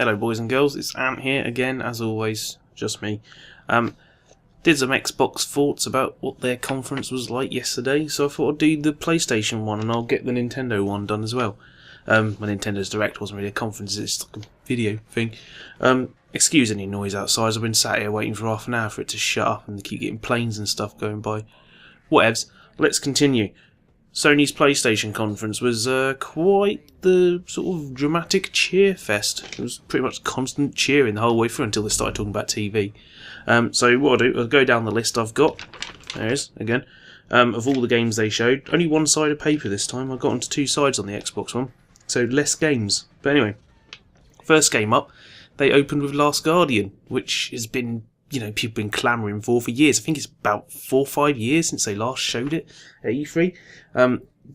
Hello boys and girls, it's Ant here again, as always, just me. Did some Xbox thoughts about what their conference was like yesterday, so I thought I'd do the PlayStation one and I'll get the Nintendo one done as well. My Nintendo's Direct wasn't really a conference, it's like a video thing. Excuse any noise outside, I've been sat here waiting for half an hour for it to shut up and keep getting planes and stuff going by. Whatevs, let's continue. Sony's PlayStation conference was quite the sort of dramatic cheer fest. It was pretty much constant cheering the whole way through until they started talking about TV. So what I'll do, I'll go down the list I've got. There it is, again. Of all the games they showed. Only one side of paper this time. I got onto two sides on the Xbox one. So less games. But anyway, first game up, they opened with Last Guardian, which has been, people have been clamouring for years. I think it's about 4 or 5 years since they last showed it at E3.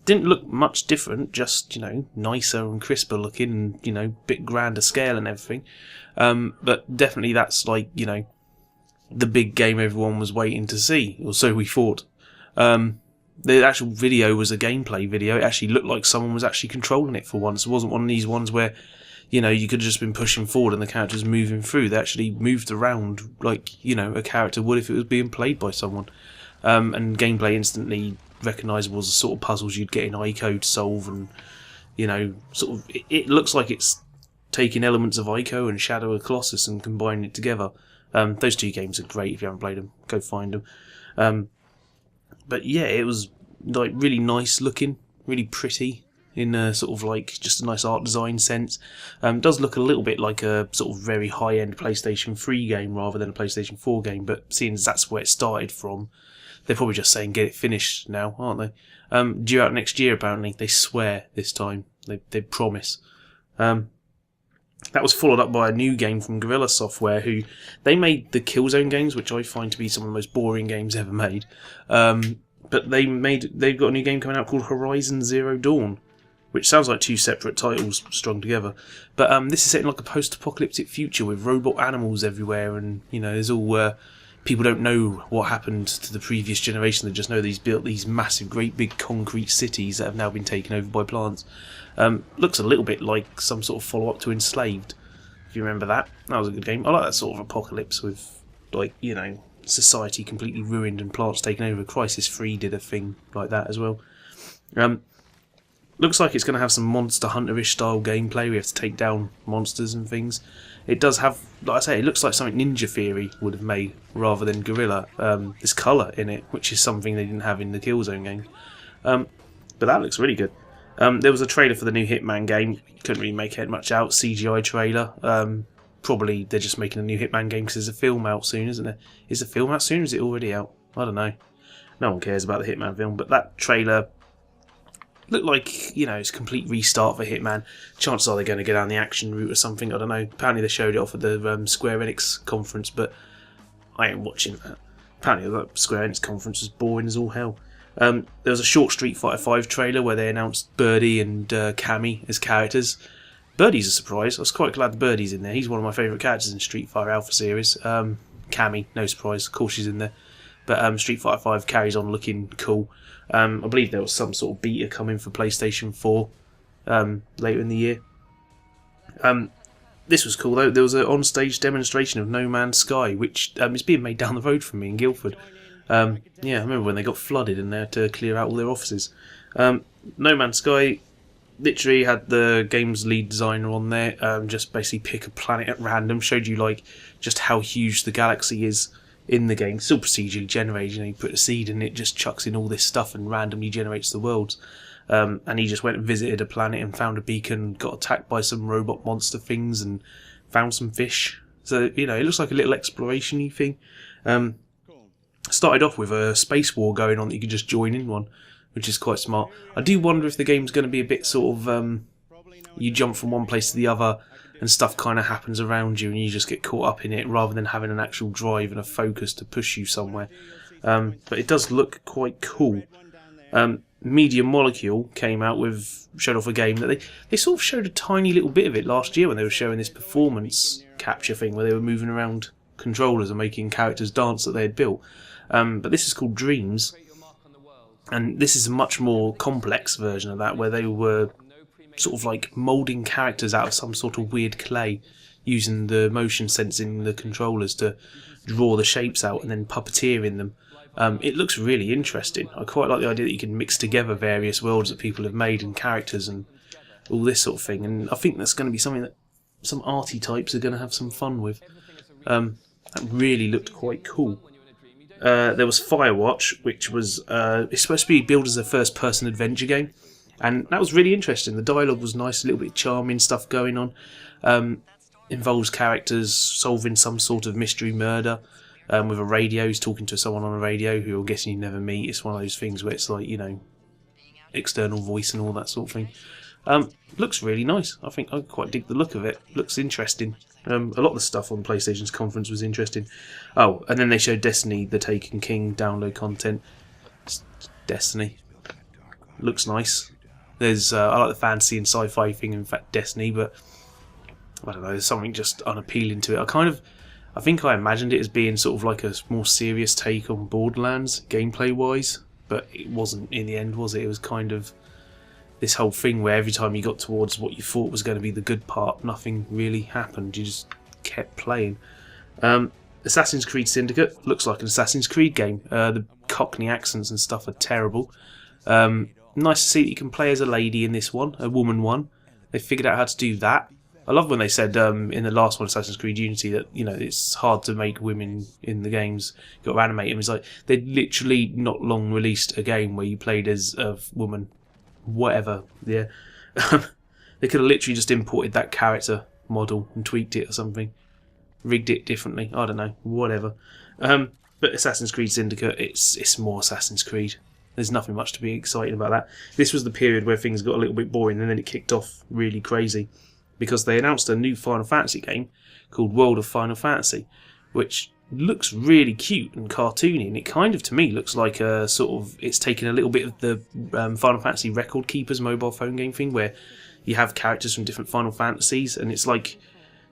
Didn't look much different, just, nicer and crisper looking and, bit grander scale and everything. But definitely that's like, the big game everyone was waiting to see, or so we thought. The actual video was a gameplay video. It actually looked like someone was actually controlling it for once. It wasn't one of these ones where, you could have just been pushing forward and the characters moving through. They actually moved around like, a character would if it was being played by someone. And gameplay instantly recognisable as the sort of puzzles you'd get in Ico to solve, and, it looks like it's taking elements of Ico and Shadow of the Colossus and combining it together. Those two games are great. If you haven't played them, go find them. But yeah, it was like really nice looking, really pretty in a sort of like just a nice art design sense. Does look a little bit like a sort of very high end PlayStation 3 game rather than a PlayStation 4 game, but seeing as that's where it started from, they're probably just saying get it finished now, aren't they? Due out next year apparently. They swear this time. They promise. That was followed up by a new game from Guerrilla Software, who they made the Killzone games, which I find to be some of the most boring games ever made. But they've got a new game coming out called Horizon Zero Dawn, which sounds like two separate titles strung together. But this is set in like a post-apocalyptic future with robot animals everywhere, and there's all people don't know what happened to the previous generation. They just know these built these massive, great big concrete cities that have now been taken over by plants. Looks a little bit like some sort of follow-up to Enslaved, if you remember that. That was a good game. I like that sort of apocalypse with, like, society completely ruined and plants taken over. Crisis 3 did a thing like that as well. Looks like it's going to have some Monster Hunter-ish style gameplay. We have to take down monsters and things. It does have, like I say, it looks like something Ninja Theory would have made rather than Guerrilla. There's colour in it, which is something they didn't have in the Killzone game. But that looks really good. There was a trailer for the new Hitman game. Couldn't really make it much out. CGI trailer. Probably they're just making a new Hitman game because there's a film out soon, isn't there? Is the film out soon or is it already out? I don't know. No one cares about the Hitman film, but that trailer looked like, it's a complete restart for Hitman. Chances are they're going to go down the action route or something. I don't know. Apparently they showed it off at the Square Enix conference, but I ain't watching that. Apparently the Square Enix conference was boring as all hell. There was a short Street Fighter 5 trailer where they announced Birdie and Cammy as characters. Birdie's a surprise. I was quite glad Birdie's in there. He's one of my favourite characters in Street Fighter Alpha series. Cammy, no surprise. Of course she's in there. But Street Fighter 5 carries on looking cool. I believe there was some sort of beta coming for PlayStation 4 later in the year. This was cool though. There was an on-stage demonstration of No Man's Sky, which is being made down the road from me in Guildford. I remember when they got flooded and they had to clear out all their offices. No Man's Sky literally had the game's lead designer on there, just basically pick a planet at random, showed you like just how huge the galaxy is in the game. Still procedurally generated, you put a seed and it just chucks in all this stuff and randomly generates the worlds. And he just went and visited a planet and found a beacon, got attacked by some robot monster things and found some fish. So, it looks like a little exploration-y thing. Started off with a space war going on that you could just join in one, which is quite smart. I do wonder if the game's going to be a bit sort of, you jump from one place to the other and stuff kind of happens around you and you just get caught up in it rather than having an actual drive and a focus to push you somewhere. But it does look quite cool. Media Molecule came out with, showed off a game that they sort of showed a tiny little bit of it last year when they were showing this performance capture thing where they were moving around controllers and making characters dance that they had built. But this is called Dreams, and this is a much more complex version of that, where they were sort of like moulding characters out of some sort of weird clay, using the motion sensing the controllers to draw the shapes out and then puppeteering them. It looks really interesting. I quite like the idea that you can mix together various worlds that people have made and characters and all this sort of thing, and I think that's going to be something that some arty types are going to have some fun with. That really looked quite cool. There was Firewatch, which was it's supposed to be billed as a first-person adventure game, and that was really interesting. The dialogue was nice, a little bit charming stuff going on. Involves characters solving some sort of mystery murder with a radio. He's talking to someone on a radio who I'm guessing you never meet. It's one of those things where it's like, you know, external voice and all that sort of thing. Looks really nice. I think I quite dig the look of it. Looks interesting. A lot of the stuff on PlayStation's conference was interesting. Oh, and then they showed Destiny, the Taken King download content. Destiny. Looks nice. There's I like the fantasy and sci-fi thing, in fact, Destiny, but I don't know, there's something just unappealing to it. I think I imagined it as being sort of like a more serious take on Borderlands, gameplay-wise, but it wasn't in the end, was it? It was kind of this whole thing where every time you got towards what you thought was going to be the good part, nothing really happened. You just kept playing. Assassin's Creed Syndicate looks like an Assassin's Creed game. The Cockney accents and stuff are terrible. Nice to see that you can play as a lady in this one, a woman one. They figured out how to do that. I love when they said in the last one, Assassin's Creed Unity, that, you know, it's hard to make women in the games. You've got to animate them. It's like they'd literally not long released a game where you played as a woman. Whatever, yeah. They could have literally just imported that character model and tweaked it or something. Rigged it differently. I don't know. Whatever. But Assassin's Creed Syndicate, it's more Assassin's Creed. There's nothing much to be excited about that. This was the period where things got a little bit boring and then it kicked off really crazy, because they announced a new Final Fantasy game called World of Final Fantasy, which looks really cute and cartoony, and it kind of, to me, looks like a sort of, it's taken a little bit of the Final Fantasy Record Keepers mobile phone game thing, where you have characters from different Final Fantasies, and it's like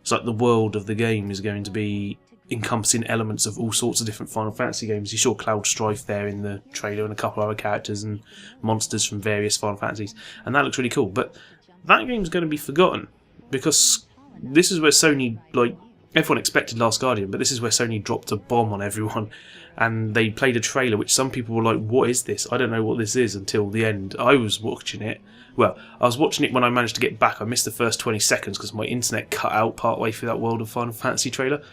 the world of the game is going to be encompassing elements of all sorts of different Final Fantasy games. You saw Cloud Strife there in the trailer and a couple other characters and monsters from various Final Fantasies, and that looks really cool. But that game's going to be forgotten, because this is where Sony, like, everyone expected Last Guardian, but this is where Sony dropped a bomb on everyone, and they played a trailer which some people were like, what is this? I don't know what this is, until the end. I was watching it. Well, I was watching it when I managed to get back. I missed the first 20 seconds because my internet cut out partway through that World of Final Fantasy trailer.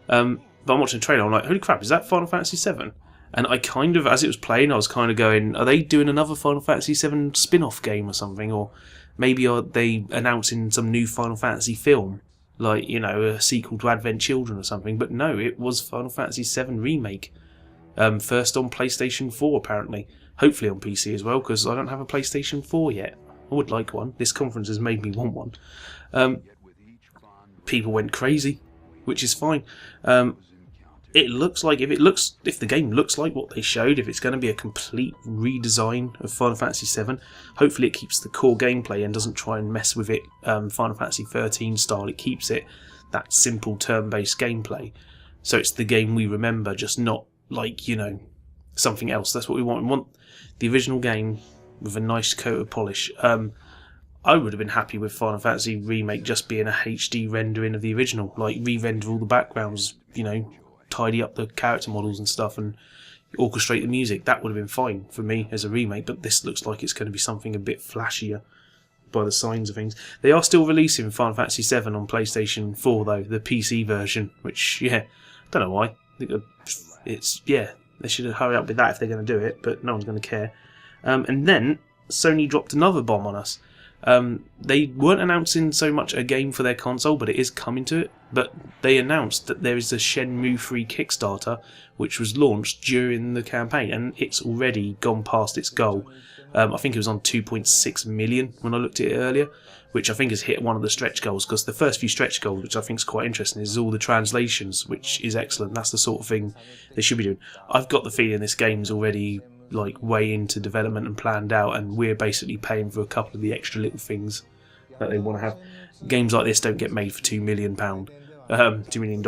But I'm watching the trailer, I'm like, holy crap, is that Final Fantasy VII? And I kind of, as it was playing, I was kind of going, are they doing another Final Fantasy VII spin-off game or something? Or maybe are they announcing some new Final Fantasy film? Like, you know, a sequel to Advent Children or something. But no, it was Final Fantasy VII Remake. First on PlayStation 4, apparently. Hopefully on PC as well, because I don't have a PlayStation 4 yet. I would like one. This conference has made me want one. People went crazy, which is fine. It looks like, if the game looks like what they showed, if it's going to be a complete redesign of Final Fantasy VII, hopefully it keeps the core gameplay and doesn't try and mess with it Final Fantasy 13 style. It keeps it that simple turn-based gameplay. So it's the game we remember, just not like, you know, something else. That's what we want. We want the original game with a nice coat of polish. I would have been happy with Final Fantasy Remake just being a HD rendering of the original, like re-render all the backgrounds, you know, tidy up the character models and stuff and orchestrate the music. That would have been fine for me as a remake, but this looks like it's going to be something a bit flashier by the signs of things. They are still releasing Final Fantasy VII on PlayStation 4 though, the PC version, which, yeah, don't know why. I think it's, yeah, they should hurry up with that if they're going to do it, but no one's going to care. And then Sony dropped another bomb on us. They weren't announcing so much a game for their console, but it is coming to it. But they announced that there is a Shenmue 3 Kickstarter, which was launched during the campaign, and it's already gone past its goal. I think it was on 2.6 million when I looked at it earlier, which I think has hit one of the stretch goals, because the first few stretch goals, which I think is quite interesting, is all the translations, which is excellent. That's the sort of thing they should be doing. I've got the feeling this game's already like way into development and planned out, and we're basically paying for a couple of the extra little things that they want to have. Games like this don't get made for £2 million, $2 million.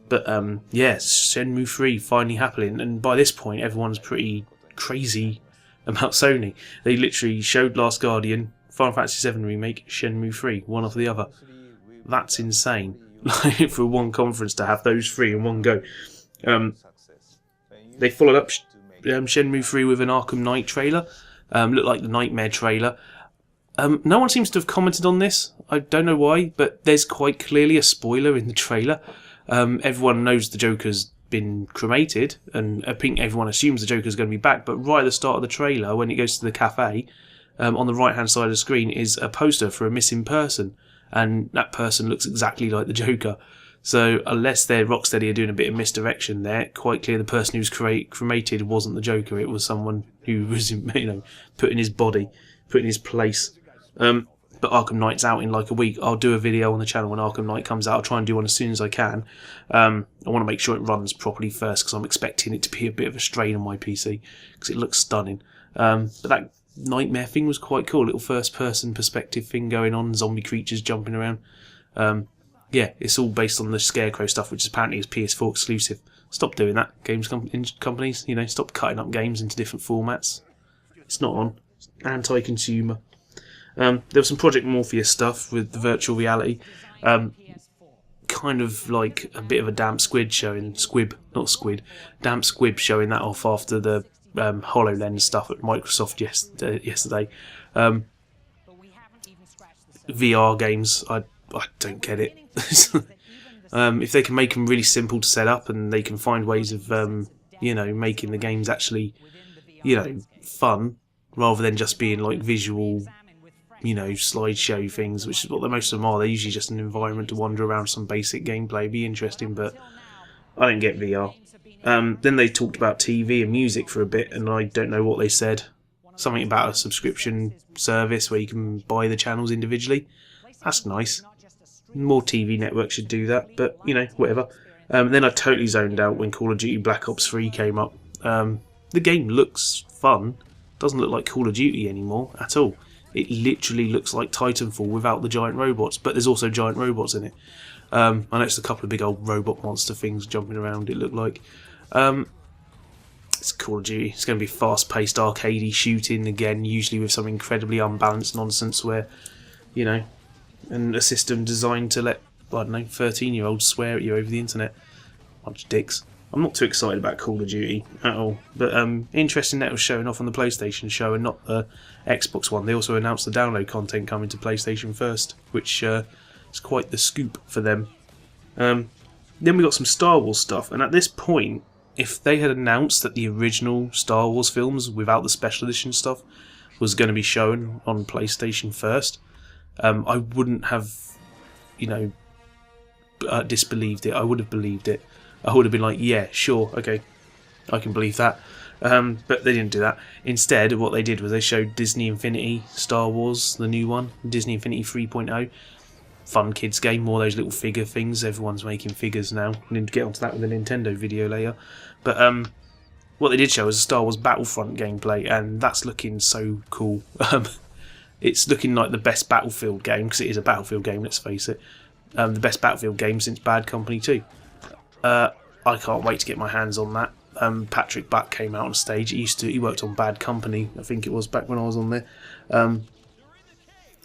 But yes, Shenmue 3 finally happening, and by this point everyone's pretty crazy about Sony. They literally showed Last Guardian Final Fantasy VII Remake, Shenmue 3, one after the other. That's insane. Like, for one conference to have those three in one go. They followed up Shenmue 3 with an Arkham Knight trailer. Looked like the Nightmare trailer. No one seems to have commented on this. I don't know why, but there's quite clearly a spoiler in the trailer. Everyone knows the Joker's been cremated, and I think everyone assumes the Joker's going to be back, but right at the start of the trailer, when it goes to the cafe, on the right-hand side of the screen is a poster for a missing person, and that person looks exactly like the Joker. So unless they're Rocksteady are doing a bit of misdirection there, quite clear the person who was cremated wasn't the Joker, it was someone who was, put in his body, put in his place. But Arkham Knight's out in like a week. I'll do a video on the channel when Arkham Knight comes out. I'll try and do one as soon as I can. I want to make sure it runs properly first, because I'm expecting it to be a bit of a strain on my PC, because it looks stunning. But that Nightmare thing was quite cool. Little first-person perspective thing going on, zombie creatures jumping around. Yeah, it's all based on the Scarecrow stuff, which apparently is PS4 exclusive. Stop doing that, games companies. Stop cutting up games into different formats. It's not on. It's anti-consumer. There was some Project Morpheus stuff with the virtual reality. Kind of like a bit of a damp squib showing damp squib showing that off after the HoloLens stuff at Microsoft yesterday. VR games, I don't get it. If they can make them really simple to set up, and they can find ways of making the games actually fun, rather than just being like visual slideshow things, which is what most of them are. They're usually just an environment to wander around, some basic gameplay. It'd be interesting, but I don't get VR. Then they talked about TV and music for a bit, and I don't know what they said. Something about a subscription service where you can buy the channels individually. That's nice. More TV networks should do that, but whatever. Then I totally zoned out when Call of Duty Black Ops 3 came up. The game looks fun. Doesn't look like Call of Duty anymore at all. It literally looks like Titanfall without the giant robots, but there's also giant robots in it. I noticed a couple of big old robot monster things jumping around, it looked like. It's Call of Duty. It's going to be fast-paced, arcadey shooting again, usually with some incredibly unbalanced nonsense where, and a system designed to let, 13-year-olds swear at you over the internet. Bunch of dicks. I'm not too excited about Call of Duty at all, but interesting that it was showing off on the PlayStation show and not the Xbox one. They also announced the download content coming to PlayStation first, which is quite the scoop for them. Then we got some Star Wars stuff, and at this point, if they had announced that the original Star Wars films, without the special edition stuff, was going to be shown on PlayStation first, I wouldn't have, disbelieved it. I would have believed it. I would have been like, yeah, sure, okay, I can believe that. But they didn't do that. Instead, what they did was they showed Disney Infinity Star Wars, the new one, Disney Infinity 3.0. Fun kids game, more those little figure things. Everyone's making figures now. I'm going to get onto that with a Nintendo video later. But what they did show was a Star Wars Battlefront gameplay, and that's looking so cool. It's looking like the best Battlefield game, because it is a Battlefield game, let's face it. The best Battlefield game since Bad Company 2. I can't wait to get my hands on that. Patrick Buck came out on stage. He worked on Bad Company, I think it was, back when I was on there.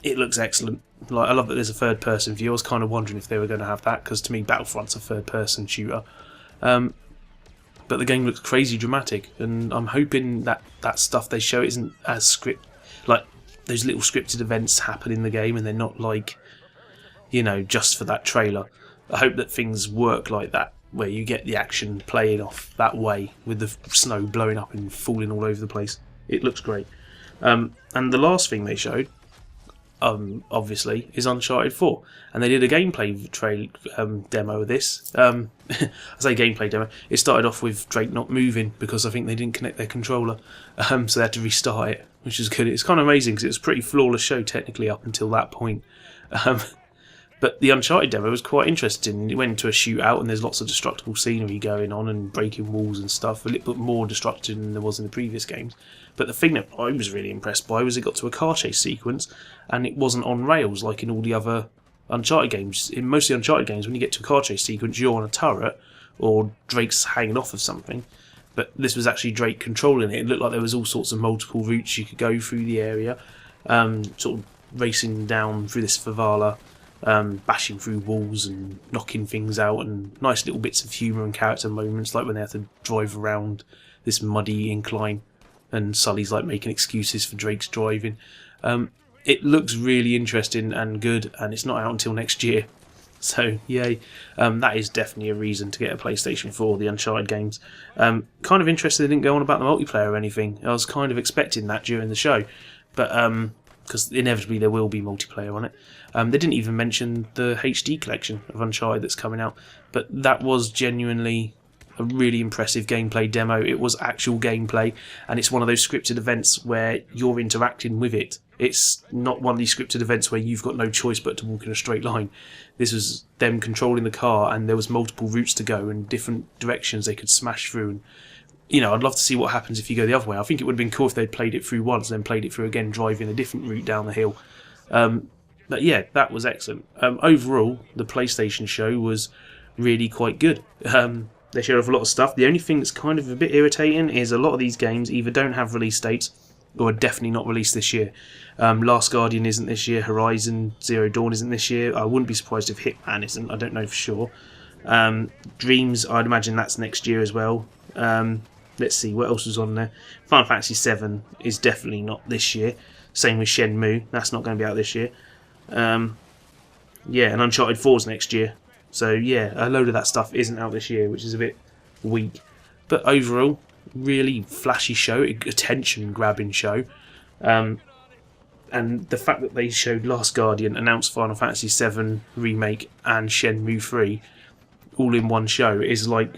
It looks excellent. I love that there's a third-person view. I was kind of wondering if they were going to have that, because to me Battlefront's a third-person shooter. But the game looks crazy dramatic, and I'm hoping that that stuff they show isn't as like those little scripted events happen in the game, and they're not like, just for that trailer. I hope that things work like that, where you get the action playing off that way, with the snow blowing up and falling all over the place. It looks great. And the last thing they showed, obviously, is Uncharted 4. And they did a gameplay demo of this. I say gameplay demo. It started off with Drake not moving, because I think they didn't connect their controller. So they had to restart it, which is good. It's kind of amazing, because it was a pretty flawless show, technically, up until that point. But the Uncharted demo was quite interesting. It went into a shootout, and there's lots of destructible scenery going on and breaking walls and stuff. A little bit more destructive than there was in the previous games. But the thing that I was really impressed by was it got to a car chase sequence, and it wasn't on rails like in all the other Uncharted games. In most of the Uncharted games, when you get to a car chase sequence, you're on a turret, or Drake's hanging off of something. But this was actually Drake controlling it. It looked like there was all sorts of multiple routes you could go through the area. Sort of racing down through this favela, bashing through walls and knocking things out, and nice little bits of humour and character moments, like when they have to drive around this muddy incline and Sully's like making excuses for Drake's driving. It looks really interesting and good, and it's not out until next year, so yay. That is definitely a reason to get a PlayStation 4, the Uncharted games. Kind of interested they didn't go on about the multiplayer or anything. I was kind of expecting that during the show, but because inevitably there will be multiplayer on it. They didn't even mention the HD collection of Uncharted that's coming out, but that was genuinely a really impressive gameplay demo. It was actual gameplay, and it's one of those scripted events where you're interacting with it. It's not one of these scripted events where you've got no choice but to walk in a straight line. This was them controlling the car, and there was multiple routes to go and different directions they could smash through. And I'd love to see what happens if you go the other way. I think it would have been cool if they'd played it through once, then played it through again, driving a different route down the hill. But yeah, that was excellent. Overall, the PlayStation show was really quite good. They showed off a lot of stuff. The only thing that's kind of a bit irritating is a lot of these games either don't have release dates or are definitely not released this year. Last Guardian isn't this year, Horizon Zero Dawn isn't this year. I wouldn't be surprised if Hitman isn't, I don't know for sure. Dreams, I'd imagine that's next year as well. Let's see, what else was on there? Final Fantasy VII is definitely not this year. Same with Shenmue, that's not going to be out this year. And Uncharted 4's next year. So yeah, a load of that stuff isn't out this year, which is a bit weak. But overall, really flashy show, attention-grabbing show. And the fact that they showed Last Guardian, announced Final Fantasy VII Remake and Shenmue 3 all in one show is like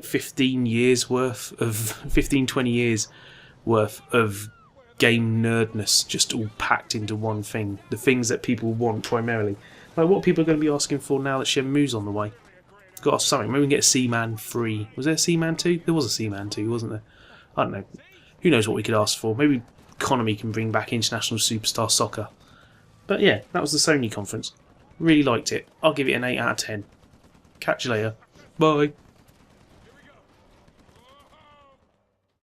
15 years worth of 20 years worth of game nerdness just all packed into one thing. The things that people want primarily. Like what people are going to be asking for now that Shenmue's on the way. Got us something. Maybe we can get a Seaman 3. Was there a Seaman 2? There was a Seaman 2, wasn't there? I don't know. Who knows what we could ask for. Maybe Konami can bring back International Superstar Soccer. But yeah, that was the Sony conference. Really liked it. I'll give it an 8 out of 10. Catch you later. Bye.